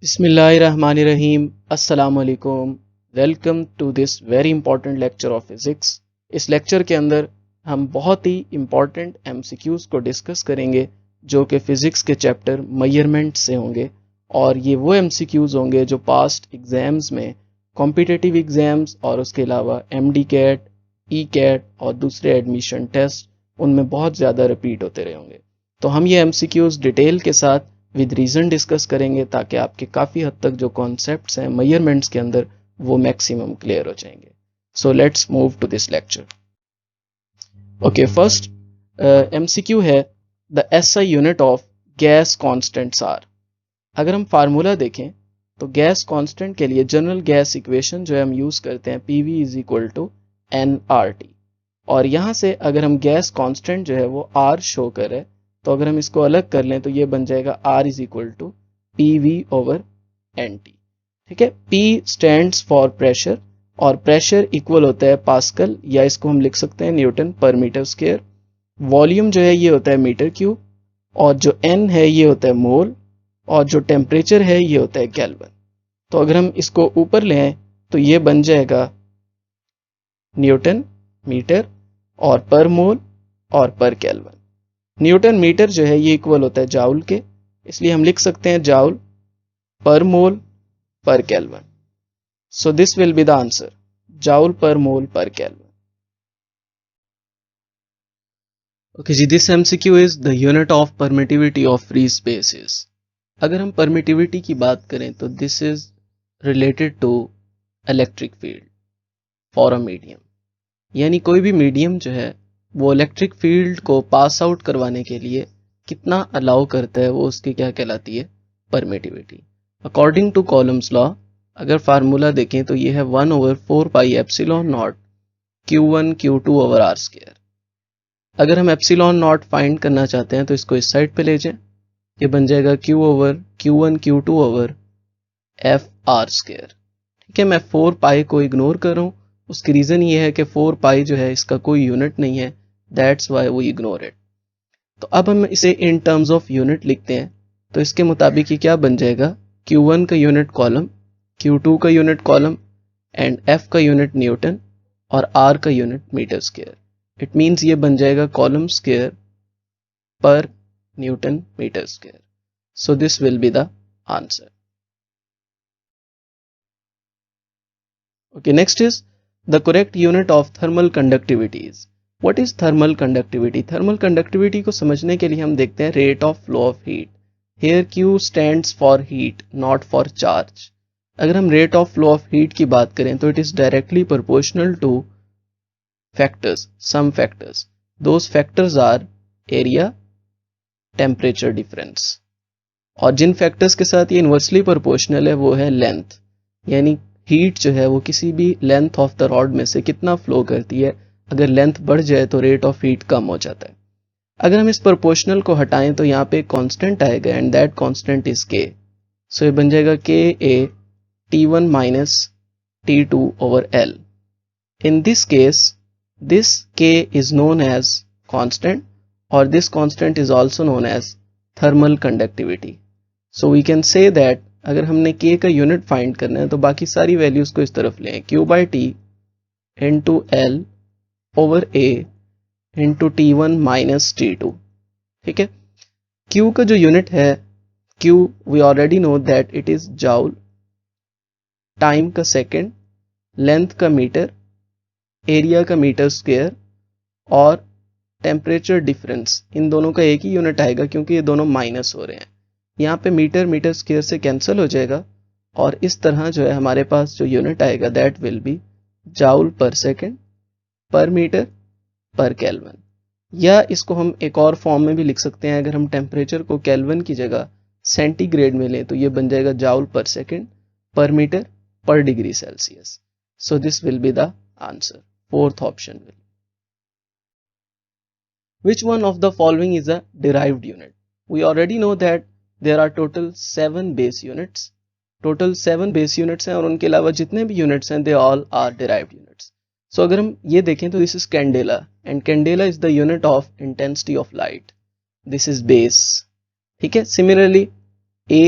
बिस्मिल्लाहिर्रहमानिर्रहीम अस्सलाम वालेकुम। Welcome to this very important lecture of physics. इस लेक्चर के अंदर हम बहुत ही इंपॉर्टेंट एमसीक्यूज़ को डिस्कस करेंगे जो कि फ़िज़िक्स के चैप्टर मेजरमेंट से होंगे, और ये वो एमसीक्यूज़ होंगे जो पास्ट एग्ज़ाम्स में, कॉम्पिटिटिव एग्ज़ाम्स और उसके अलावा एमडी कैट, ई कैट और दूसरे एडमिशन टेस्ट, उनमें बहुत ज़्यादा रिपीट होते रहे होंगे। तो हम ये एमसीक्यूज़ डिटेल के साथ विद रीज़न डिस्कस करेंगे ताकि आपके काफ़ी हद तक जो कॉन्सेप्ट्स हैं मेजरमेंट्स के अंदर वो मैक्सिमम क्लियर हो जाएंगे। So let's move to this lecture. Okay, first MCQ है the SI unit of gas constants R. अगर हम फार्मूला देखें तो गैस कांस्टेंट के लिए जनरल गैस इक्वेशन जो है हम यूज़ करते हैं PV is equal to nRT, और यहाँ से अगर हम गैस कांस्टेंट जो है वो R शो कर रहे हैं तो अगर हम इसको अलग कर लें तो ये बन जाएगा R is equal to PV over NT। ठीक है, P स्टैंड्स फॉर प्रेशर, और प्रेशर इक्वल होता है पास्कल, या इसको हम लिख सकते हैं Newton per metre square. Volume जो है ये होता है मीटर क्यूब, और जो N है ये होता है मोल, और जो टेम्परेचर है ये होता है केल्विन। तो अगर हम इसको ऊपर ले आए तो ये बन जाएगा न्यूटन मीटर और पर मोल और पर केल्विन। न्यूटन मीटर जो है ये इक्वल होता है जाउल के, इसलिए हम लिख सकते हैं joule per mole per kelvin. So this will be the answer, joule per mole per kelvin. Okay जी, this MCQ is the unit of permittivity of free spaces. अगर हम परमिटिविटी की बात करें तो this is related to electric field for a medium, यानी कोई भी मीडियम जो है वो इलेक्ट्रिक फील्ड को पास आउट करवाने के लिए कितना अलाउ करता है, वो उसकी क्या कहलाती है, permittivity. According to Coulomb's law अगर फार्मूला देखें तो ये है 1/4 pi epsilon not Q1 Q2 over R square. अगर हम एप्सिलॉन नॉट फाइंड करना चाहते हैं तो इसको इस साइड पे ले जाएं, ये बन जाएगा Q over Q1 Q2 over F R square. ठीक है, मैं 4 पाई को इग्नोर कर रहा हूँ, उसकी रीज़न ये है कि 4 पाई जो है इसका कोई यूनिट नहीं है, that's why we ignore it. तो अब हम इसे इन टर्म्स ऑफ यूनिट लिखते हैं, तो इसके मुताबिक ये क्या बन जाएगा, Q1 का यूनिट कॉलम, Q2 का यूनिट कॉलम, एंड F का यूनिट न्यूटन और R का unit metre square. It means ये बन जाएगा coulomb square per newton metre square. So this will be the answer. Okay, next is the correct unit of thermal conductivity is. What is thermal conductivity? Thermal conductivity को समझने के लिए हम देखते हैं rate of flow of heat. Here Q stands for heat, not for charge. अगर हम rate of flow of heat की बात करें तो it is directly proportional to factors, some factors. Those factors are area, temperature difference. और जिन factors के साथ ये इन्वर्सली प्रोपोर्शनल है वो है लेंथ, यानी हीट जो है वो किसी भी लेंथ ऑफ द रॉड में से कितना फ्लो करती है। अगर लेंथ बढ़ जाए तो रेट ऑफ हीट कम हो जाता है। अगर हम इस प्रोपोर्शनल को हटाएं तो यहाँ पे कांस्टेंट आएगा, एंड दैट कांस्टेंट इज के। सो ये बन जाएगा KA T1 minus T2 over L। In this case this K is known as constant, और this constant is also known as thermal conductivity. So we can say that अगर हमने K का unit find करना है तो बाकी सारी values को इस तरफ लें, Q/T into L over A into T1 minus T2। ठीक है, Q का जो यूनिट है, Q we already know that it is joule, time का सेकेंड, लेंथ का मीटर, एरिया का मीटर स्क्वायर, और टेम्परेचर डिफरेंस, इन दोनों का एक ही यूनिट आएगा क्योंकि ये दोनों माइनस हो रहे हैं। यहाँ पे मीटर मीटर स्क्वायर से कैंसिल हो जाएगा, और इस तरह जो है हमारे पास जो यूनिट आएगा दैट विल बी जाउल पर सेकेंड पर मीटर पर केल्विन। या इसको हम एक और फॉर्म में भी लिख सकते हैं, अगर हम टेम्परेचर को केल्विन की जगह सेंटीग्रेड में लें तो ये बन जाएगा जाउल पर सेकेंड पर मीटर पर degree Celsius. So this will be the answer, fourth option will. Which one of the following is a derived unit? We already know that there are total 7 base units. Total 7 base units हैं, और उनके अलावा जितने भी units हैं they all are derived units. So अगर हम ये देखें तो this is candela, and candela is the unit of intensity of light. This is base. ठीक है, similarly A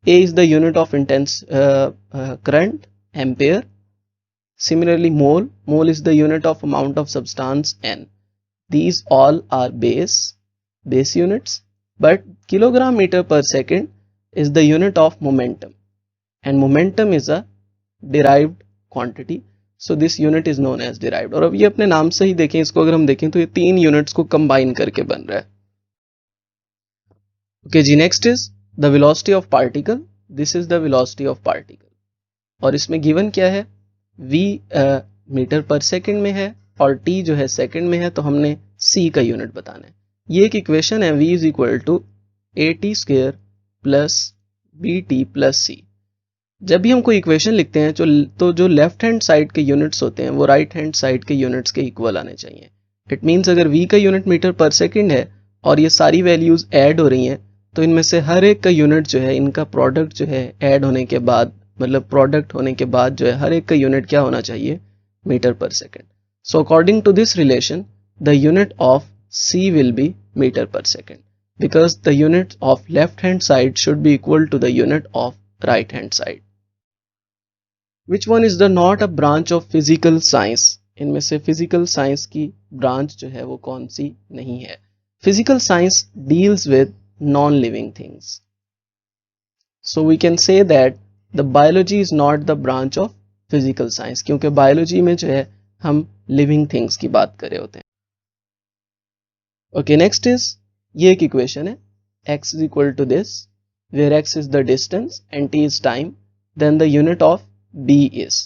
A is the unit of intense current, ampere. Similarly, mole is the unit of amount of substance, N. These all are base units, but kilogram meter per second is the unit of momentum, and momentum is a derived quantity. So this unit is known as derived. और अब ये अपने नाम से ही देखें, इसको अगर हम देखें तो ये तीन यूनिट्स को कंबाइन करके बन रहा है. ओके जी, next is the velocity of particle. This is the velocity of particle, और इसमें गिवन क्या है, v मीटर पर सेकंड में है और t जो है सेकंड में है, तो हमने c का यूनिट बताना है. ये एक इक्वेशन है, v is equal to at square plus bt plus c. जब भी हम कोई इक्वेशन लिखते हैं तो जो लेफ्ट हैंड साइड के यूनिट्स होते हैं वो राइट हैंड साइड के यूनिट्स के इक्वल आने चाहिए. इट मीन्स अगर v का यूनिट मीटर पर सेकंड है और ये सारी वैल्यूज ऐड हो रही हैं, तो इनमें से हर एक का यूनिट जो है, इनका प्रोडक्ट जो है ऐड होने के बाद, मतलब प्रोडक्ट होने के बाद जो है हर एक का यूनिट क्या होना चाहिए, metre per second. So according to this relation the unit of c will be metre per second, because the unit of left hand side should be equal to the unit of right hand side. Which one is the not a branch of physical science? इनमें से physical science की branch जो है वो कौन सी नहीं है? Physical science deals with non living things. So we can say that the biology is not the branch of physical science, क्योंकि बायोलॉजी में जो है हम लिविंग थिंग्स की बात कर रहे होते हैं. ओके, नेक्स्ट इज, ये एक इक्वेशन है, x is equal to this, where x is the distance and t is time, then the unit of b is,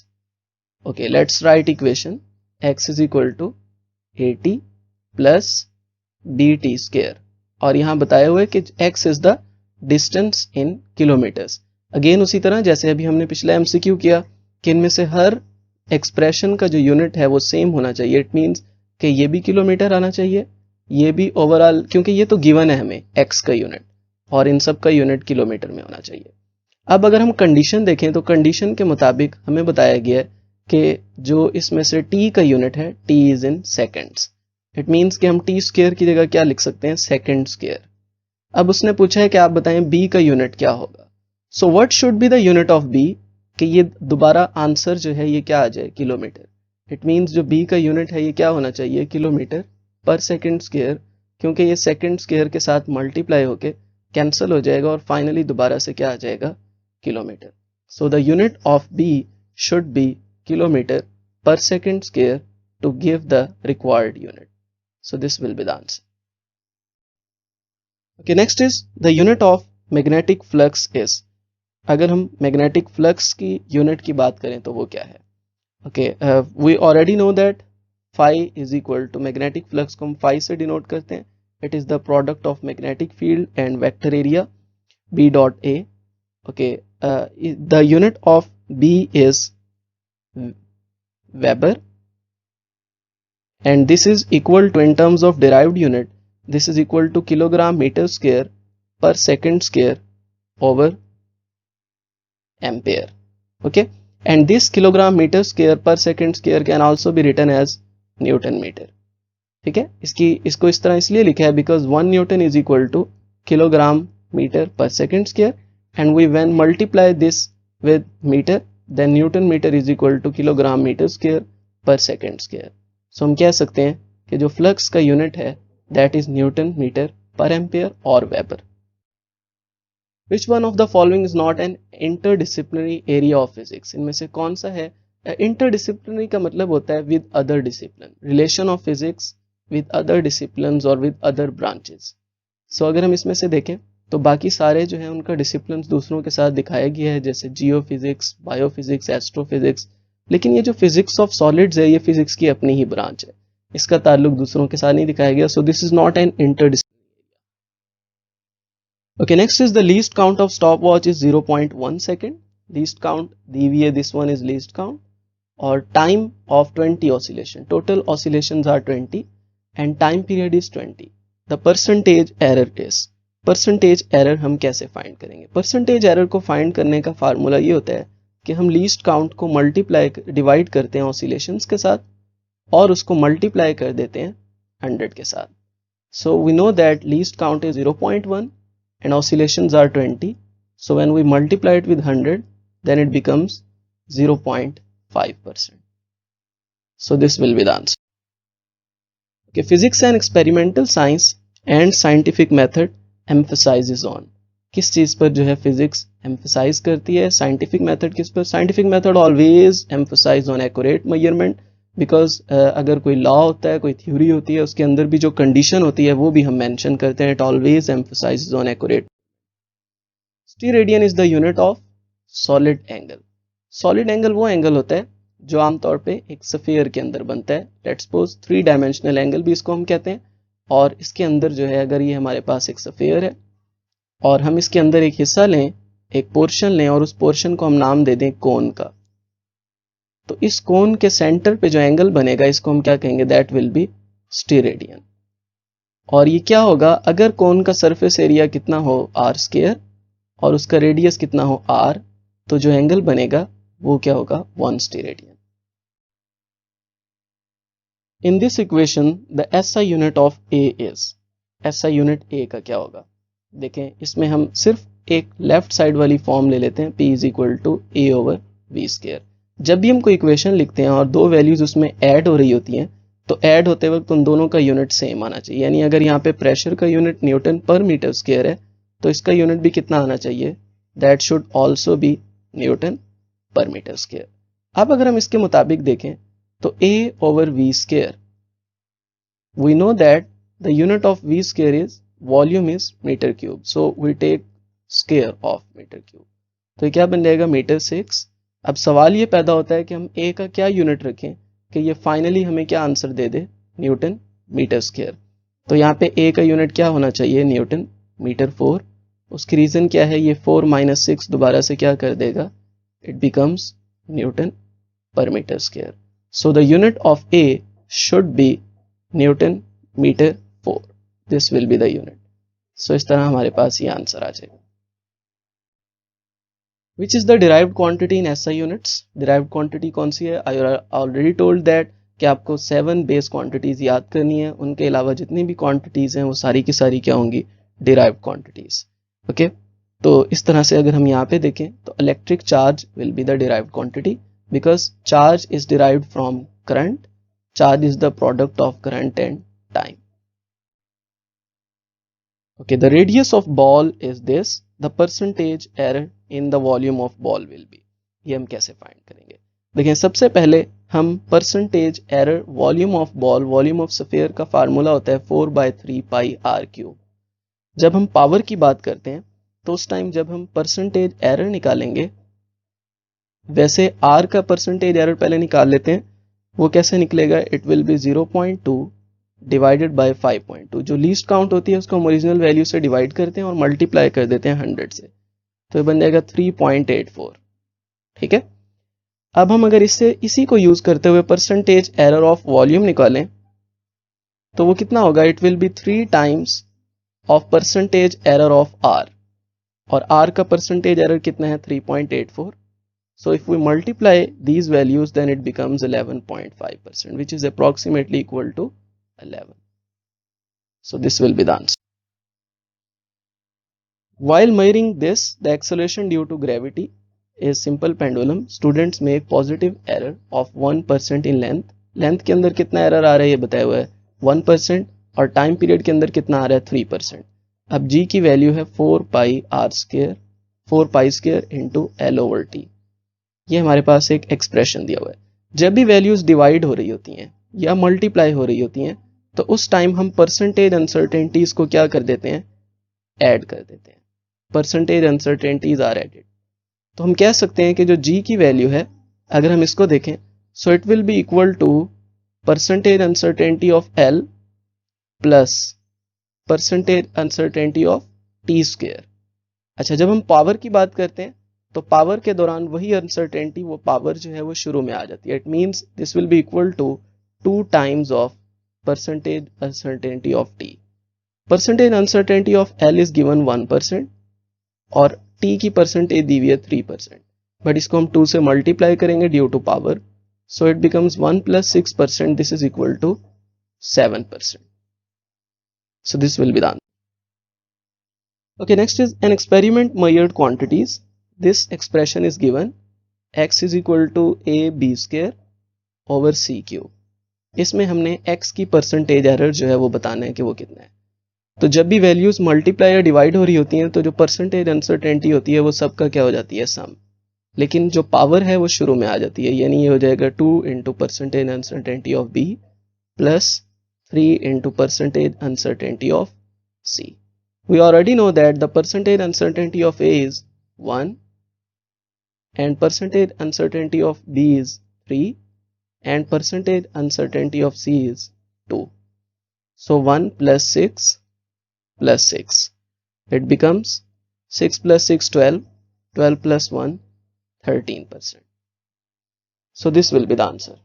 okay, let's write equation, x is equal to at plus bt square, और यहां बताया हुआ है कि x is the distance in kilometers. Again उसी तरह जैसे अभी हमने पिछला MCQ किया कि इनमें से हर एक्सप्रेशन का जो यूनिट है वो सेम होना चाहिए. इट मीन्स कि ये भी किलोमीटर आना चाहिए, ये भी ओवरऑल, क्योंकि ये तो गिवन है हमें x का यूनिट, और इन सब का यूनिट किलोमीटर में होना चाहिए. अब अगर हम कंडीशन देखें तो कंडीशन के मुताबिक हमें बताया गया है कि जो इसमें से t का यूनिट है, t is in seconds. It means कि हम t स्क्वायर की जगह क्या लिख सकते हैं, सेकेंड स्क्वायर. अब उसने पूछा है कि आप बताएं b का यूनिट क्या होगा. So what should be the unit of b, कि ये दोबारा आंसर जो है ये क्या आ जाए, किलोमीटर. इट मीन्स जो b का यूनिट है ये क्या होना चाहिए, किलोमीटर पर सेकेंड स्क्वायर, क्योंकि ये सेकेंड स्क्वायर के साथ मल्टीप्लाई होके कैंसिल हो जाएगा और फाइनली दोबारा से क्या आ जाएगा, kilometre. So the unit of b should be kilometre per second square to give the required unit. So this will be the answer. Okay, next is the unit of magnetic flux is. अगर हम magnetic flux की unit की बात करें तो वो क्या है? Okay, we already know that phi is equal to magnetic flux को हम phi से denote करते हैं. It is the product of magnetic field and vector area B dot A. Okay, the unit of B is Weber, and this is equal to, in terms of derived unit, this is equal to kilogram meter square per second square over ampere. Okay, and this kilogram meter square per second square can also be written as Newton meter. ठीक है, इसको इस तरह इसलिए लिखा है because 1 Newton is equal to kilogram meter per second square, and we when multiply this with meter, then Newton meter is equal to kilogram meter square per second square. So हम कह सकते हैं कि जो फ्लक्स का unit है that is Newton meter per ampere और Weber. Which one of the following is not an interdisciplinary area of physics? इनमें से कौन सा है? Interdisciplinary का मतलब होता है with other discipline, relation of physics with other disciplines or with other branches. So अगर हम इसमें से देखें तो बाकी सारे जो है उनका डिसिप्लिन दूसरों के साथ दिखाया गया है, जैसे जियोफिजिक्स, बायोफिजिक्स, एस्ट्रोफिजिक्स. लेकिन ये जो फिजिक्स ऑफ सॉलिड्स है ये फिजिक्स की अपनी ही ब्रांच है, इसका ताल्लुक दूसरों के साथ नहीं दिखाया गया. So this is not an interdisciplinary. Okay, next is the least count of stop watch is 0.1 second. Least count दी हुई है, this one is least count. और time of 20 oscillation, total oscillations are 20 and time period is 20. The percentage error is, percentage error हम कैसे find करेंगे? Percentage error को find करने का फार्मूला ये होता है कि हम लीस्ट काउंट को मल्टीप्लाई डिवाइड करते हैं ऑसिलेशंस के साथ और उसको मल्टीप्लाई कर देते हैं 100 के साथ. So we know that least count is 0.1 and oscillations are 20. So when we multiply it with 100, then it becomes 0.5%. So this will be the answer. Okay, physics and experimental science and scientific method emphasizes on. किस चीज पर जो है physics emphasise करती है, scientific method किस पर? Scientific method always emphasise on accurate measurement, because अगर कोई लॉ होता है, कोई थ्योरी होती है, उसके अंदर भी जो कंडीशन होती है वो भी हम मेंशन करते हैं. It always emphasise on accurate. Steradian is the unit of solid angle. Solid angle वो एंगल होता है जो आमतौर पे एक स्फीयर के अंदर बनता है. लेट्स सपोज 3 डायमेंशनल एंगल भी इसको हम कहते हैं. और इसके अंदर जो है, अगर ये हमारे पास एक स्फीयर है और हम इसके अंदर एक हिस्सा लें, एक पोर्शन लें, और उस पोर्शन को हम नाम दे दें कोन का, तो इस कोन के सेंटर पे जो एंगल बनेगा इसको हम क्या कहेंगे? That will be steradian. और ये क्या होगा? अगर कोन का सरफेस एरिया कितना हो, आर स्क्वायर, और उसका रेडियस कितना हो, आर, तो जो एंगल बनेगा वो क्या होगा? 1 steradian. In this equation the SI unit of A is. SI unit A का क्या होगा? देखें, इसमें हम सिर्फ एक लेफ्ट साइड वाली फॉर्म ले लेते हैं, P is equal to A over V square. जब भी हम कोई इक्वेशन लिखते हैं और दो वैल्यूज उसमें ऐड हो रही होती हैं, तो ऐड होते वक्त उन दोनों का यूनिट सेम आना चाहिए. यानी अगर यहाँ पे प्रेशर का unit Newton per metre square है, तो इसका यूनिट भी कितना आना चाहिए? That should also be Newton per metre square. अब अगर हम इसके मुताबिक देखें तो a over v square, we know that the unit of v square is volume is meter cube, so we take square of meter cube. तो क्या बन जाएगा? मीटर 6. अब सवाल ये पैदा होता है कि हम a का क्या यूनिट रखें कि ये फाइनली हमें क्या आंसर दे दे? Newton metre square. तो यहाँ पे a का यूनिट क्या होना चाहिए? Newton metre 4. उसकी रीजन क्या है? ये 4 - 6 दोबारा से क्या कर देगा? It becomes Newton per meter square. So the unit of A should be Newton meter 4. This will be the unit. So इस तरह हमारे पास ये आंसर आ जाएगा. Which is the derived quantity in SI units? Derived quantity कौन सी है? I already told that कि आपको 7 बेस क्वांटिटीज याद करनी है. उनके अलावा जितनी भी क्वांटिटीज हैं वो सारी की सारी क्या होंगी? derived quantities. ओके, तो इस तरह से अगर हम यहाँ पे देखें तो electric charge will be the derived quantity, because charge is derived from current. Charge is the product of current and time. Okay, the radius of ball is this. The percentage error in the volume of ball will be. ये हम कैसे find करेंगे? देखिए, सबसे पहले हम percentage error volume of ball, volume of sphere का formula होता है 4/3 पाई आर क्यूब. जब हम पावर की बात करते हैं तो उस टाइम जब हम परसेंटेज एरर निकालेंगे, वैसे आर का परसेंटेज एरर पहले निकाल लेते हैं. वो कैसे निकलेगा? It will B 0.2 divided by 5.2. जो लीस्ट काउंट होती है उसको हम ओरिजिनल वैल्यू से डिवाइड करते हैं और मल्टीप्लाई कर देते हैं 100 से, तो ये बन जाएगा 3.84. ठीक है. अब हम अगर इसी को यूज करते हुए परसेंटेज एरर ऑफ वॉल्यूम निकालें तो वो कितना होगा? It will be 3 times of percentage error of R, और आर का परसेंटेज एरर कितना है? 3.84. So if we multiply these values, then it becomes 11.5%, which is approximately equal to 11. So this will be the answer. While measuring this, the acceleration due to gravity is simple pendulum. Students make positive error of 1% in length. Length के अंदर कितना error आ रहा है ये बताया हुआ है 1%, और time period के अंदर कितना आ रहा है 3%. अब g की वैल्यू है 4 पाई r square, 4 pi square into l over t. ये हमारे पास एक एक्सप्रेशन दिया हुआ है. जब भी वैल्यूज डिवाइड हो रही होती हैं या मल्टीप्लाई हो रही होती हैं, तो उस टाइम हम परसेंटेज अनसर्टेनिटीज को क्या कर देते हैं? ऐड कर देते हैं. Percentage uncertainties are added. तो हम कह सकते हैं कि जो जी की वैल्यू है, अगर हम इसको देखें, so it will be equal to percentage uncertainty of L plus percentage uncertainty of T square. अच्छा, जब हम पावर की बात करते हैं तो पावर के दौरान वही अनसर्टेनिटी, वो पावर जो है वो शुरू में आ जाती है. It means this will be equal to 2 times of percentage uncertainty of T. Percentage uncertainty of L is given 1% और टी की परसेंटेज दी हुई है 3%, बट इसको हम 2 से मल्टीप्लाई करेंगे due to power, so it becomes 1 + 6%. This is equal to 7%. So this will be the answer. Okay, next is an experiment measured quantities. This expression is given x is equal to a b square over c cube. इसमें हमने x की percentage error जो है वो बताना है कि वो कितना है। तो जब भी वैल्यूज मल्टीप्लाई या डिवाइड हो रही होती हैं तो जो परसेंटेज अनसर्टेनिटी होती है वो सबका क्या हो जाती है, सम। लेकिन जो पावर है वो शुरू में आ जाती है, यानी ये हो जाएगा 2 into percentage uncertainty of b plus 3 into percentage uncertainty of c. We already know that the percentage uncertainty of A is 1 and percentage uncertainty of B is 3 and percentage uncertainty of C is 2. So 1 plus 6 plus 6. It becomes 6 plus 6 12, 12 plus 1 13%. So this will be the answer.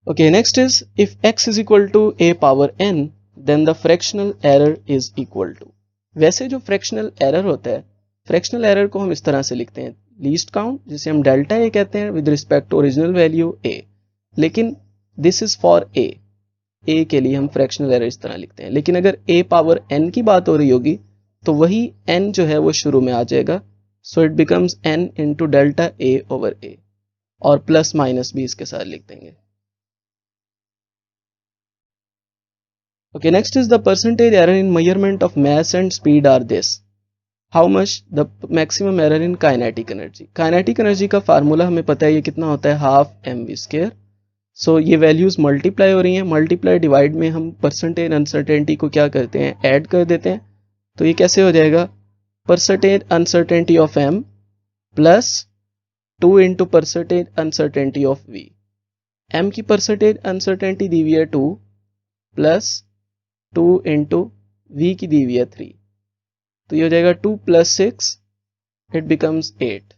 Okay, next is if x is equal to a power n then the fractional error is equal to. वैसे जो fractional error होता है, fractional error को हम इस तरह से लिखते हैं लीस्ट काउंट, जिसे हम डेल्टा ए कहते हैं with respect to original value A, लेकिन दिस इज फॉर ए के लिए हम फ्रैक्शनल एरर इस तरह लिखते हैं। लेकिन अगर ए पावर एन की बात हो रही होगी तो वही एन जो है वो शुरू में आ जाएगा, so it becomes an into delta A over A और प्लस माइनस भी इसके साथ लिख देंगे। Okay, next is the percentage error in measurement of mass and speed are this. How much the maximum error in kinetic energy. Kinetic energy का formula हमें पता है, ये कितना होता है हाफ mv स्क्वायर। सो ये वैल्यूज मल्टीप्लाई हो रही हैं, मल्टीप्लाई डिवाइड में हम परसेंटेज अनसर्टेनिटी को क्या करते हैं, ऐड कर देते हैं। तो ये कैसे हो जाएगा, percentage uncertainty of m plus 2 into percentage uncertainty of v। m की परसेंटेज अनसर्टेनिटी दी हुई है 2 प्लस 2 इंटू वी की दी हुई है 3, तो ये हो जाएगा 2 प्लस 6 इट बिकम्स 8।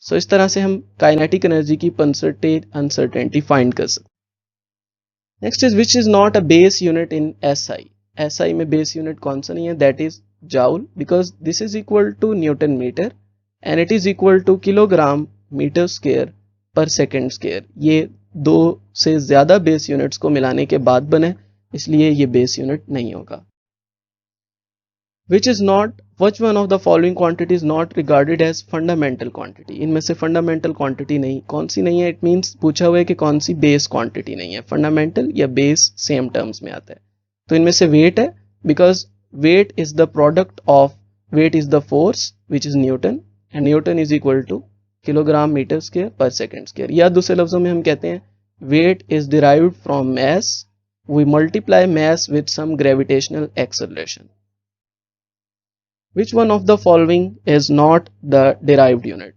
सो इस तरह से हम काइनेटिक एनर्जी की परसेंटेज अनसर्टेनिटी फाइंड कर सकते। Next is which is not a base unit in SI. SI में बेस यूनिट कौन सा नहीं है, that is joule, because this is equal to newton metre and it is equal to kilogram metre square per second square. ये दो से ज्यादा base units को मिलाने के बाद बने, इसलिए ये बेस यूनिट नहीं होगा। Which one of the following quantity is not regarded as fundamental quantity. इनमें से फंडामेंटल क्वांटिटी नहीं, कौन सी नहीं है, इट मीन्स पूछा हुआ है कि कौन सी बेस क्वांटिटी नहीं है। फंडामेंटल या बेस सेम टर्म्स में आता है, तो इनमें से वेट है, because weight is the product of weight is the force which is newton and newton is equal to kilogram metre square per second square. या दूसरे लफ्जों में हम कहते हैं weight is derived from mass, we multiply mass with some gravitational acceleration. Which one of the following is not the derived unit?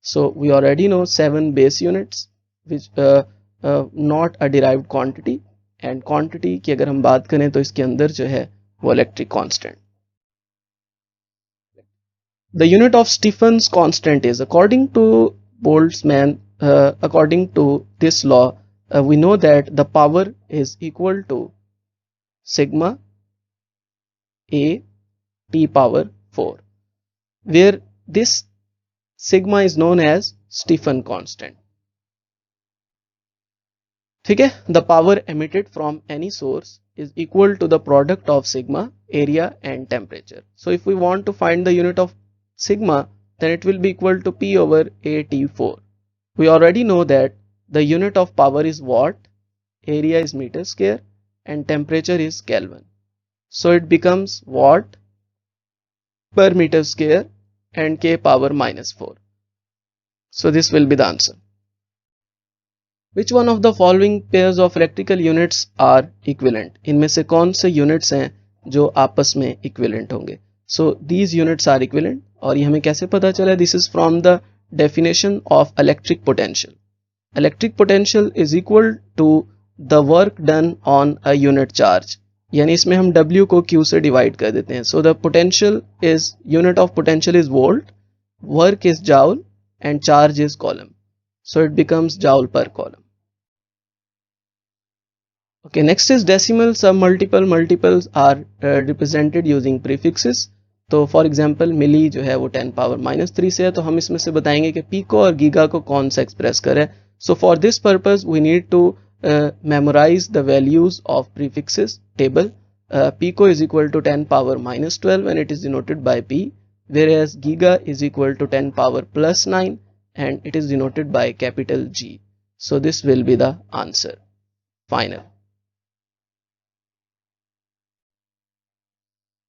So we already know 7 base units which not a derived quantity, and quantity की अगर हम बात करें तो इसके अंदर जो है वो electric constant. The unit of Stephen's constant is, according to Boltzmann, according to this law, we know that the power is equal to sigma a t power 4, where this sigma is known as Stephen constant. ठीक है, the power emitted from any source is equal to the product of sigma, area and temperature. So if we want to find the unit of sigma, then it will be equal to P over AT4. We already know that the unit of power is watt, area is meter square and temperature is Kelvin. So it becomes watt per meter square and K power minus 4. So this will be the answer. Which one of the following pairs of electrical units are equivalent? इनमें से कौन से units हैं जो आपस में equivalent होंगे? So these units are equivalent, और ये हमें कैसे पता चला? This is from the definition of electric potential. Electric potential is equal to the work done on a unit charge. यानी इसमें हम W को Q से divide कर देते हैं. So the potential is, unit of potential is volt, work is joule and charge is coulomb. So it becomes joule per coulomb. Okay, next is decimal submultiple. Multiples are represented using prefixes. तो for example मिली जो है वो 10 power -3 से है, तो हम इसमें से बताएंगे कि पीको और गीगा को कौन सा एक्सप्रेस करे. So for this purpose we need to memorise the values of prefixes table. pico is equal to 10 power minus 12 and it is denoted by P, whereas giga is equal to 10 power plus 9 and it is denoted by capital G. So this will be the answer final.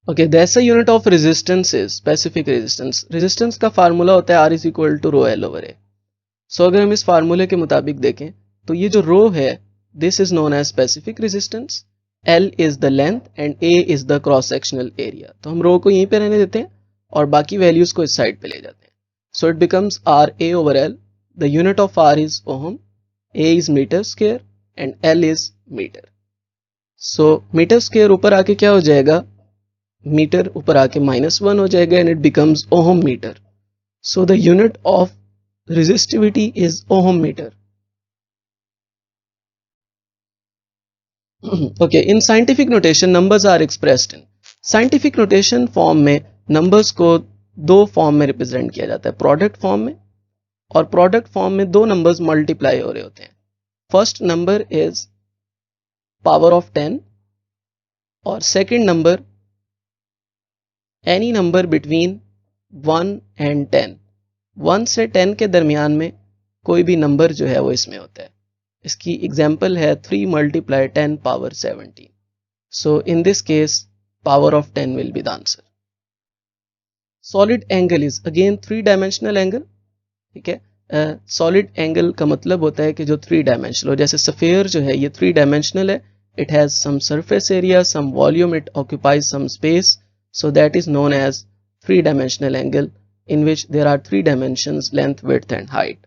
Okay, the SI unit of resistance is specific resistance. Resistance का formula होता है R is equal to rho L over A. So अगर हम इस फार्मूले के मुताबिक देखें तो ये जो रो है this is known as specific resistance, L is the length and A is the cross sectional area. तो हम रो को यहीं पे रहने देते हैं और बाकी वैल्यूज को इस साइड पे ले जाते हैं. So it becomes RA over L. The unit of R is ohm, A is meter square and L is meter. So meter square ऊपर आके क्या हो जाएगा, मीटर ऊपर आके -1 हो जाएगा and it becomes ohm meter. So the unit of resistivity is ohm meter. Okay, in scientific notation numbers are expressed in scientific notation form में numbers को दो फॉर्म में रिप्रेजेंट किया जाता है, प्रोडक्ट फॉर्म में, और प्रोडक्ट फॉर्म में दो नंबर्स मल्टीप्लाई हो रहे होते हैं. First number is power of 10 और second number any number between 1 and 10. 1 से 10 के दरमियान में कोई भी नंबर जो है वो इसमें होता है. इसकी एग्जाम्पल है 3 multiply 10 power 17. So in this case power of 10 will be the answer. Solid angle is again 3-dimensional angle. ठीक है, सॉलिड एंगल का मतलब होता है कि जो 3-dimensional हो. जैसे सफेयर जो है ये 3-dimensional है. It has some surface area, some volume, it occupies some space. So that is known as 3-dimensional angle in which there are 3 dimensions, length, width and height.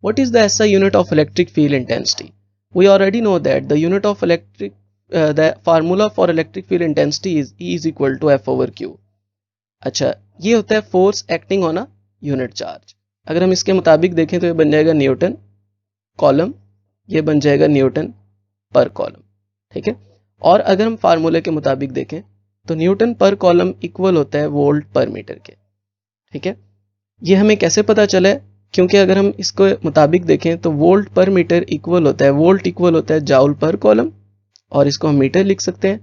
What is the SI unit of electric field intensity? We already know that the unit of the formula for electric field intensity is E is equal to F over Q. अच्छा, ये होता है force acting on a unit charge. अगर हम इसके मुताबिक देखें तो ये बन जाएगा न्यूटन कॉलम, ये बन जाएगा न्यूटन पर कॉलम. ठीक है, और अगर हम फार्मूले के मुताबिक देखें तो न्यूटन पर कॉलम इक्वल होता है वोल्ट पर मीटर के. ठीक है, ये हमें कैसे पता चला है, क्योंकि अगर हम इसको मुताबिक देखें तो वोल्ट पर मीटर इक्वल होता है, वोल्ट इक्वल होता है जाउल पर कॉलम, और इसको हम मीटर लिख सकते हैं,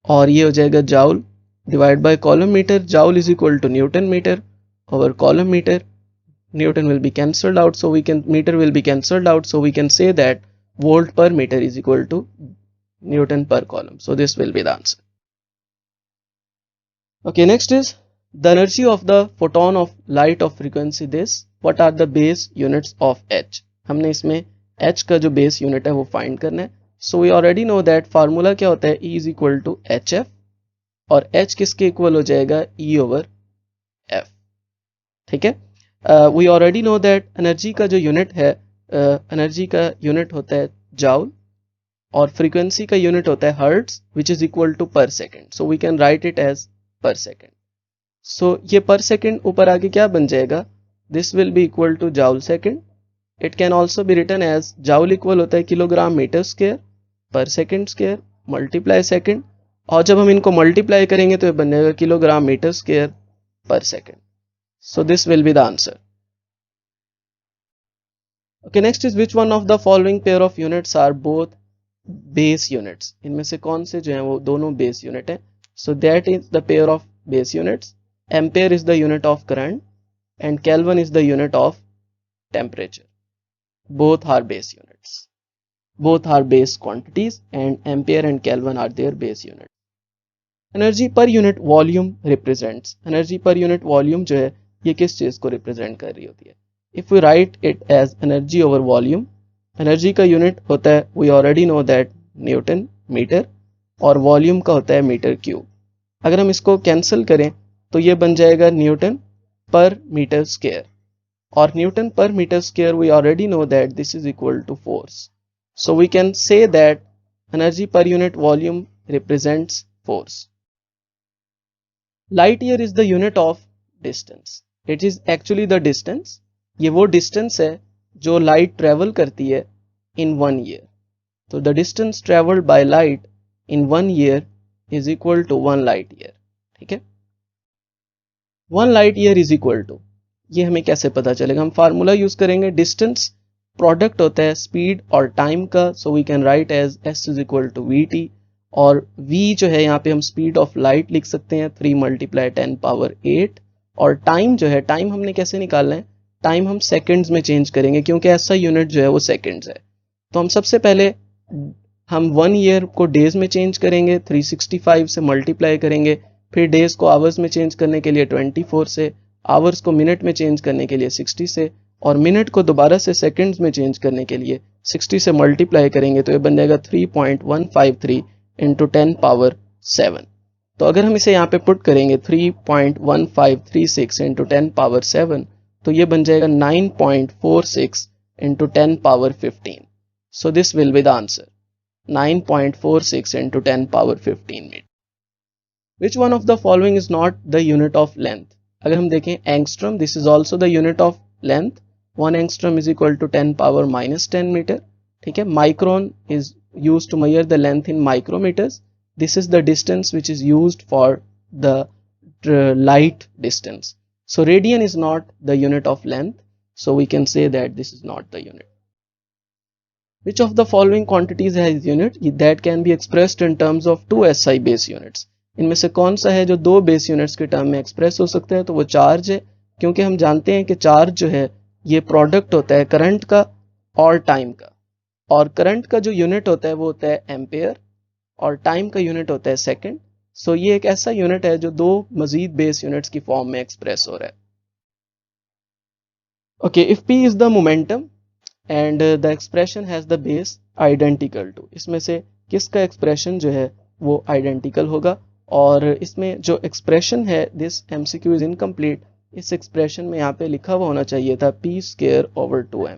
और ये हो जाएगा joule divided by column meter. Joule is equal to Newton meter over column meter. Newton will be cancelled out, so we can meter will be cancelled out, so we can say that volt per meter is equal to Newton per column. So this will be the answer. Okay, next is the energy of the photon of light of frequency this. What are the base units of H? हमने इसमें H का जो base unit है वो find करना है. So we already know that formula क्या होता है, E is equal to HF, और H किसके इक्वल हो जाएगा, E ओवर F. ठीक है, we already know that energy का जो यूनिट है, एनर्जी का यूनिट होता है जाउल और फ्रीक्वेंसी का यूनिट होता है hertz, which is equal to per second. So we can write it as per second. So ये पर सेकेंड ऊपर आके क्या बन जाएगा, this will be equal to joule second. It can also be written as joule equal होता है kilogram metre square per second square multiply second, और जब हम इनको मल्टीप्लाई करेंगे तो ये बन जाएगा kilogram metre square per second. So this will be the answer. Okay, next is which one of the following pair of units are both base units. इनमें से कौन से जो हैं वो दोनों बेस यूनिट हैं. So that is the pair of base units. Ampere is the unit of current and kelvin is the unit of temperature. Both are base units. Both are base quantities and ampere and Kelvin are their base units. Energy per unit volume represents. Energy per unit volume जो है ये किस चीज को represent कर रही होती है. If we write it as energy over volume, energy का unit होता है, we already know that Newton meter, और volume का होता है मीटर क्यूब. अगर हम इसको कैंसिल करें तो ये बन जाएगा न्यूटन पर मीटर स्क्वायर, और newton per metre square we already know that this is equal to force. So we can say that energy per unit volume represents force. Light year is the unit of distance. It is actually the distance. ये वो distance है जो light travel करती है in 1 year. So the distance traveled by light in 1 year is equal to 1 light year. ठीक है, 1 light year is equal to, ये हमें कैसे पता चलेगा, हम फार्मूला यूज करेंगे. डिस्टेंस प्रोडक्ट होता है स्पीड और टाइम का, so we can write as S is equal to V T, और v जो है यहाँ पे हम स्पीड ऑफ लाइट लिख सकते हैं 3 × 10⁸ और टाइम जो है, टाइम हमने कैसे निकालना है, टाइम हम सेकंड्स में चेंज करेंगे क्योंकि ऐसा यूनिट जो है वो सेकंड्स है। तो हम सबसे पहले हम 1 ईयर को डेज में चेंज करेंगे, 365 से मल्टीप्लाई करेंगे, फिर डेज को आवर्स में चेंज करने के लिए 24 से, आवर्स को मिनट में चेंज करने के लिए 60 से, और मिनट को दोबारा से सेकंड्स में चेंज करने के लिए 60 से मल्टीप्लाई करेंगे तो ये बन जाएगा 3.153 × 10⁻7। तो अगर हम इसे यहाँ पे पुट करेंगे 3.1536 × 10⁻7 तो ये बन जाएगा 9.46 × 10⁻15। So this will be the answer, 9.46 × 10⁻15 meter. Which one of the following is not the unit of length? अगर हम देखें angstrom, this is also the unit of length. 1 angstrom is equal to 10⁻−10 meter. ठीक है, micron is used to measure the length in micrometers. This is the distance which is used for the light distance. So radian is not the unit of length. So we can say that this is not the unit. Which of the following quantities has unit that can be expressed in terms of 2 SI base units? इनमें से कौन सा है जो 2 base units के term में express हो सकता है? तो वो चार्ज है, क्योंकि हम जानते हैं कि चार्ज जो है ये प्रोडक्ट होता है करंट का और टाइम का, और करंट का जो यूनिट होता है वो होता है एम्पेयर और टाइम का यूनिट होता है सेकंड। सो ये एक ऐसा यूनिट है जो 2 मजीद बेस यूनिट्स की फॉर्म में एक्सप्रेस हो रहा है। Okay, if P is the momentum and the expression has the base identical to, इसमें से किसका एक्सप्रेशन जो है वो आइडेंटिकल होगा? और इसमें जो एक्सप्रेशन है, दिस MCQ इज इनकम्प्लीट, इस एक्सप्रेशन में यहाँ पे लिखा हुआ होना चाहिए था P²/2m,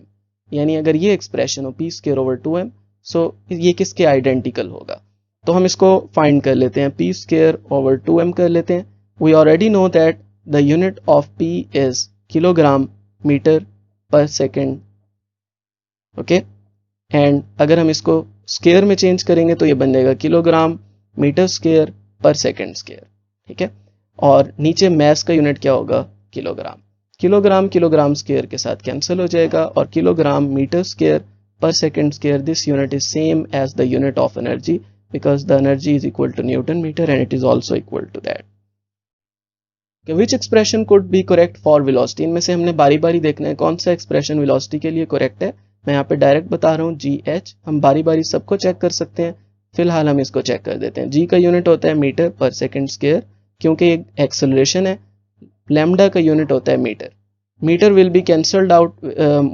यानी अगर ये एक्सप्रेशन हो P²/2m, सो ये किसके आइडेंटिकल होगा? तो हम इसको फाइंड कर लेते हैं, P²/2m कर लेते हैं। We already know that the unit of P is kilogram metre per second. Okay, and अगर हम इसको स्क्वायर में चेंज करेंगे तो ये बन जाएगा kilogram metre square per second square. ठीक है, और नीचे मैस का यूनिट क्या होगा? किलोग्राम। किलोग्राम किलोग्राम स्क्वायर के साथ कैंसिल हो जाएगा और kilogram metre square per second square, this unit is same as the unit of energy because the energy is equal to Newton meter and it is also equal to that. Okay, which expression could be correct for velocity? इनमें से हमने बारी बारी देखना है कौन सा expression velocity के लिए करेक्ट है। मैं यहाँ पे डायरेक्ट बता रहा हूँ GH, हम बारी बारी सबको चेक कर सकते हैं, फिलहाल हम इसको चेक कर देते हैं। G का यूनिट होता है मीटर पर सेकेंड स्क्वायर, क्योंकि एक एक्सेलरेशन है। लैम्डा का यूनिट होता है metre, metre will be cancelled out,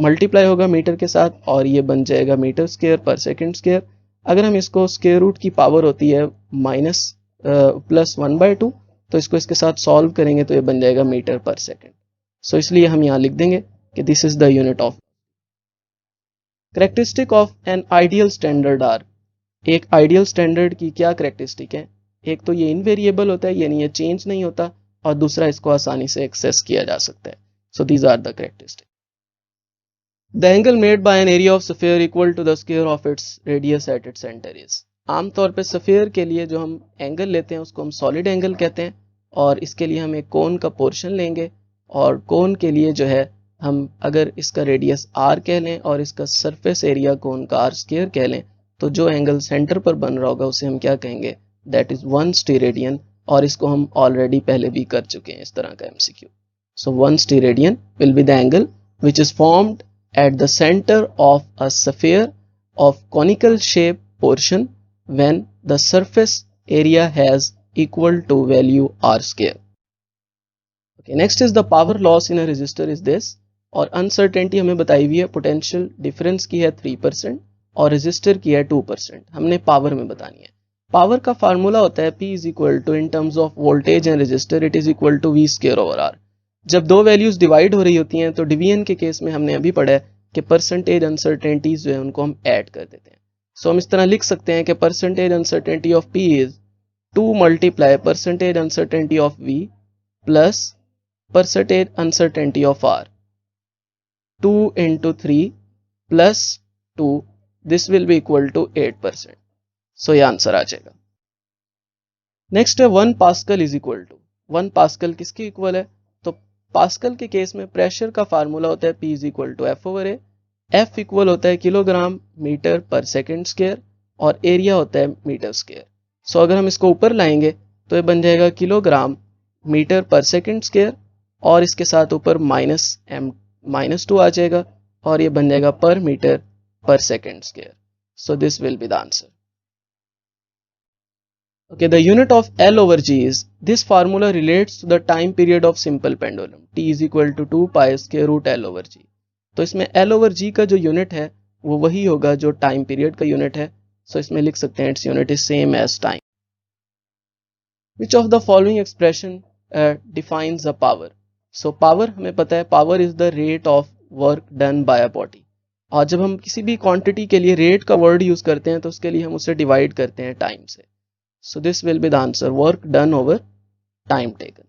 multiply होगा मीटर के साथ और ये बन जाएगा metre square per second square. अगर हम इसको स्क्वायर रूट की पावर होती है -+1/2, तो इसको इसके साथ सॉल्व करेंगे तो ये बन जाएगा मीटर पर सेकेंड। सो इसलिए हम यहाँ लिख देंगे कि this is the unit of. Characteristic of an ideal standard are, एक आइडियल स्टैंडर्ड की क्या करेक्टरिस्टिक है? एक तो ये इनवेरिएबल होता है, यानी ये चेंज नहीं होता, और दूसरा इसको आसानी से एक्सेस किया जा सकता है। So these are the characteristics. The angle made by an area of sphere equal to the square of its radius at its center is. आमतौर पे स्फीयर के लिए जो हम एंगल लेते हैं उसको हम सॉलिड एंगल कहते हैं, और इसके लिए हम एक कोन का पोर्शन लेंगे, और कोन के लिए जो है हम अगर इसका रेडियस r कह लें और इसका सरफेस एरिया कोन का r² कह लें, तो जो एंगल सेंटर पर बन रहा होगा उसे हम क्या कहेंगे? दैट इज 1 स्टीरेडियन, और इसको हम ऑलरेडी पहले भी कर चुके हैं इस तरह का MCQ. So 1 steradian will be the angle which is formed at the center of a sphere of conical shape portion when the surface area has equal to value r². Okay, next is the power loss in a resistor is this, और uncertainty हमें बताई हुई है, potential difference की है 3% और resistor की है 2%। हमने पावर में बतानी है। पावर का फार्मूला होता है P is equal to, in terms of voltage and resistor, it is equal to V²/R। जब दो वैल्यूज डिवाइड हो रही होती हैं तो डिवीजन के केस में हमने अभी पढ़ा है कि परसेंटेज अनसर्टेनिटीज जो है उनको हम ऐड कर देते हैं। सो हम इस तरह लिख सकते हैं कि percentage uncertainty of P is 2 × percentage uncertainty of V plus percentage uncertainty of R, 2 × 3 plus 2, this will be equal to 8%। So ये आंसर आ जाएगा। नेक्स्ट है 1 pascal is equal to, 1 pascal किसके इक्वल है? तो पास्कल के केस में प्रेशर का फार्मूला होता है P is equal to F/A, F equal होता है kilogram metre per second square और एरिया होता है मीटर स्क्वायर। सो अगर हम इसको ऊपर लाएंगे तो ये बन जाएगा kilogram metre per second square, और इसके साथ ऊपर -2 आ जाएगा और ये बन जाएगा पर metre per second square. So this will be the answer. Okay, the unit of L over G is, this formula relates to the time period of simple pendulum. T is equal to 2 pi square root L over G. तो इसमें L over G का जो unit है वो वही होगा जो time period का यूनिट है. सो इसमें लिख सकते हैं its unit is same as time. Which of the following expression defines a power? So power हमें पता है, power is the rate of work done by a body. और जब हम किसी भी क्वांटिटी के लिए रेट का वर्ड यूज करते हैं तो उसके लिए हम उसे डिवाइड करते हैं टाइम से. So this will be the answer, work done over time taken.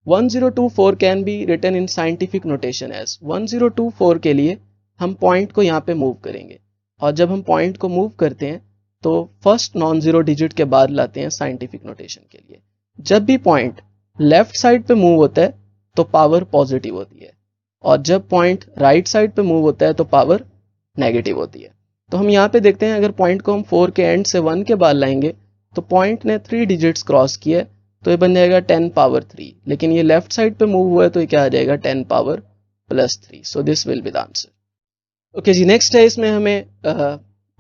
1024 can be written in scientific notation as. 1024 के लिए हम पॉइंट को यहाँ पे मूव करेंगे, और जब हम पॉइंट को मूव करते हैं तो फर्स्ट नॉन जीरो डिजिट के बाद लाते हैं साइंटिफिक नोटेशन के लिए. जब भी पॉइंट लेफ्ट साइड पे मूव होता है तो पावर पॉजिटिव होती है, और जब पॉइंट राइट साइड पे मूव होता है तो पावर नेगेटिव होती है. तो हम यहाँ पे देखते हैं, अगर पॉइंट को हम 4 के एंड से 1 के बाद लाएंगे तो पॉइंट ने 3 डिजिट्स क्रॉस किए तो ये बन जाएगा 10 पावर 3, लेकिन ये लेफ्ट साइड पे मूव हुआ है तो ये क्या आ जाएगा 10 power plus 3. So this will be the answer. Okay जी, नेक्स्ट है, इसमें हमें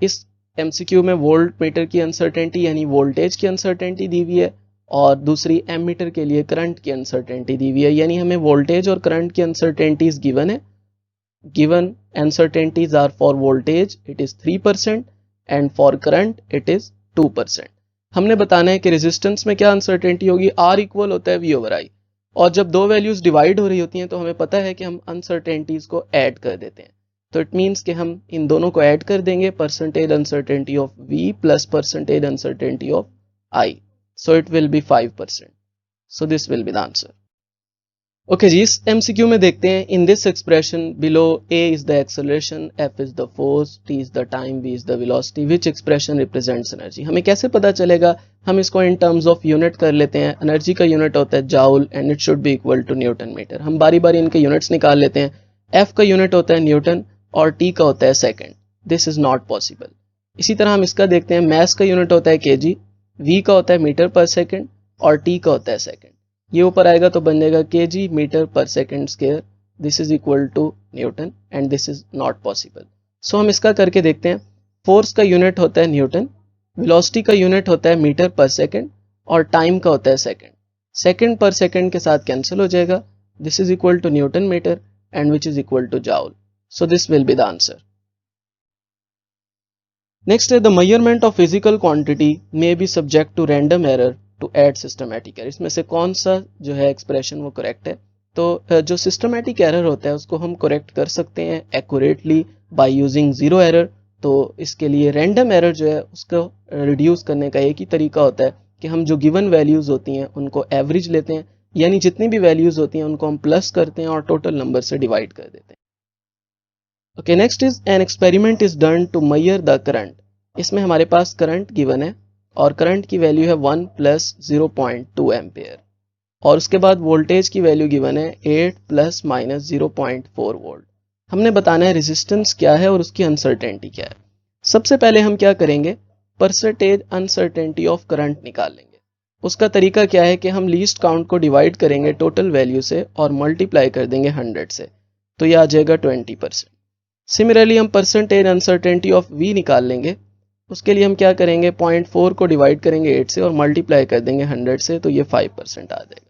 इस एमसीक्यू में वोल्ट मीटर की अनसर्टेनिटी यानी वोल्टेज की अनसर्टेनिटी दी हुई है, और दूसरी एम मीटर के लिए करंट की अनसर्टेनिटी दी हुई है. यानी हमें वोल्टेज और करंट की अनसर्टेनिटीज गिवन है. Given uncertainties are for voltage it is 3% and for current it is 2%. हमने बताना है कि रेजिस्टेंस में क्या अनसर्टेनिटी होगी. आर इक्वल होता है वी ओवर आई, और जब दो वैल्यूज डिवाइड हो रही होती हैं तो हमें पता है कि हम अनसर्टेनिटीज को ऐड कर देते हैं. तो इट मीन्स कि हम इन दोनों को ऐड कर देंगे, percentage uncertainty of V plus percentage uncertainty of I. So it will be 5%. So this will be the answer. Okay जी, इस MCQ में देखते हैं, in this expression below A is the acceleration, F is the force, T is the time, V is the velocity. Which expression represents energy? हमें कैसे पता चलेगा? हम इसको in terms of unit कर लेते हैं. एनर्जी का यूनिट होता है joule and it should be equal to Newton meter. हम बारी बारी इनके यूनिट्स निकाल लेते हैं. F का यूनिट होता है न्यूटन और T का होता है second. This is not possible. इसी तरह हम इसका देखते हैं, मैस का यूनिट होता है kg, V का होता है मीटर पर सेकंड और T का होता है सेकंड. ये ऊपर आएगा तो बन जाएगा kg metre per second square. This is equal to newton and this is not possible. So हम इसका करके देखते हैं. फोर्स का यूनिट होता है न्यूटन, वेलोसिटी का यूनिट होता है मीटर पर सेकंड और टाइम का होता है सेकंड. सेकंड पर सेकंड के साथ कैंसिल हो जाएगा. This is equal to newton metre and which is equal to joule. So this will be the answer. Next है, the measurement of physical quantity may be subject to random error to add systematic error. इसमें से कौन सा जो है expression वो correct है? तो जो सिस्टमैटिक एरर होता है उसको हम करेक्ट कर सकते हैं accurately by using zero error. तो इसके लिए रैंडम एरर जो है उसको रिड्यूस करने का एक ही तरीका होता है कि हम जो गिवन वैल्यूज होती हैं उनको एवरेज लेते हैं, यानी जितनी भी वैल्यूज होती हैं उनको हम प्लस करते हैं और टोटल नंबर से डिवाइड कर देते हैं. Okay, next is an experiment is done to measure the current. इसमें हमारे पास करंट गिवन है और करंट की वैल्यू है 1 प्लस 0.2 एम्पेयर, और उसके बाद वोल्टेज की वैल्यू गिवन है 8 प्लस माइनस 0.4 वोल्ट. हमने बताना है रेजिस्टेंस क्या है और उसकी अनसर्टेनिटी क्या है. सबसे पहले हम क्या करेंगे, परसेंटेज अनसर्टेनिटी ऑफ करंट निकाल लेंगे. उसका तरीका क्या है कि हम लीस्ट काउंट को डिवाइड करेंगे टोटल वैल्यू से और मल्टीप्लाई कर देंगे 100 से, तो यह आ जाएगा 20%. सिमिलरली हम परसेंटेज अनसर्टेनिटी ऑफ V निकाल लेंगे. उसके लिए हम क्या करेंगे, 0.4 को डिवाइड करेंगे 8 से और मल्टीप्लाई कर देंगे 100 से, तो ये 5% आ जाएगा.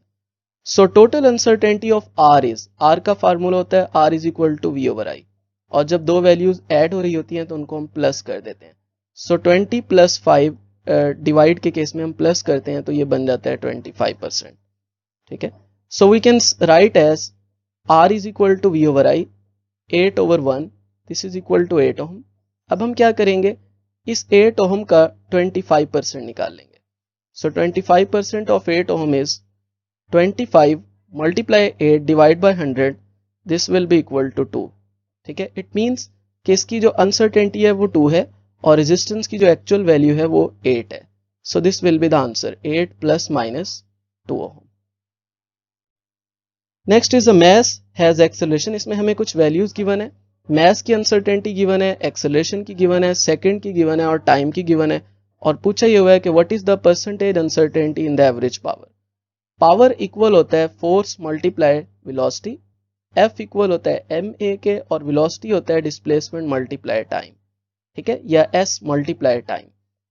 So total uncertainty of R is, R का फार्मूला होता है R is equal to V over I, और जब दो वैल्यूज ऐड हो रही होती हैं तो उनको हम प्लस कर देते हैं. सो 20 प्लस 5 डिवाइड के केस में हम प्लस करते हैं तो ये बन जाता है 25%. ठीक है, so we can write as R is equal to V over I 8 over 1, this is equal to 8 ohm. अब हम क्या करेंगे, इस 8 ओम का 25% निकाल लेंगे. So 25% of 8 ohm is 25 multiply 8 divide by 100, this will be equal to 2. ठीक है, इट मींस कि इसकी जो अनसर्टेनिटी है वो 2 है और रेजिस्टेंस की जो एक्चुअल वैल्यू है वो 8 है. So this will be the answer, 8 plus minus 2 ohm. Next is a mass has acceleration. इसमें हमें कुछ वैल्यूज गिवन है. मास की अनसर्टेनिटी गिवन है, एक्सेलरेशन की गिवन है, सेकंड की गिवन है और टाइम की गिवन है. और पूछा ये हुआ है कि what is the percentage uncertainty in the average power. Power equal होता है force multiply velocity, F equal होता है एम ए के, और वेलोसिटी होता है डिस्प्लेसमेंट मल्टीप्लाई टाइम, ठीक है, या एस मल्टीप्लाई टाइम।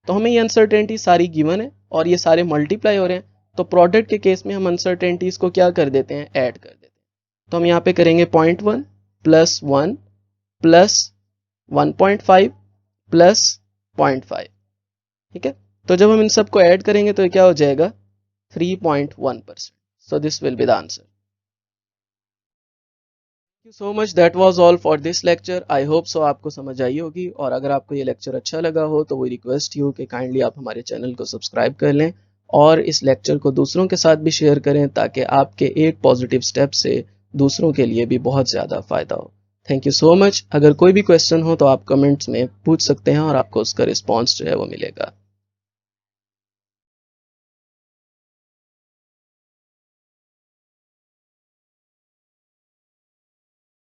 तो हमें ये अनसर्टेनिटी सारी गिवन है और ये सारे मल्टीप्लाई हो रहे हैं, तो प्रोडक्ट के केस में हम अनसर्टेनिटीज को क्या कर देते हैं, ऐड कर देते हैं। तो हम यहाँ पे करेंगे 0.1 प्लस 1 प्लस 1.5 प्लस 0.5, ठीक है। तो जब हम इन सबको ऐड करेंगे तो ये क्या हो जाएगा, 3.1%। सो this will be the answer. Thank you so much, that was all for this lecture. I hope so आपको समझ आई होगी, और अगर आपको ये लेक्चर अच्छा लगा हो तो वो रिक्वेस्ट यू कि काइंडली आप हमारे चैनल को सब्सक्राइब कर लें और इस लेक्चर को दूसरों के साथ भी शेयर करें, ताकि आपके एक पॉजिटिव स्टेप से दूसरों के लिए भी बहुत ज़्यादा फ़ायदा हो। Thank you so much. अगर कोई भी क्वेश्चन हो तो आप कमेंट्स में पूछ सकते हैं और आपको उसका रिस्पॉन्स जो है वो मिलेगा।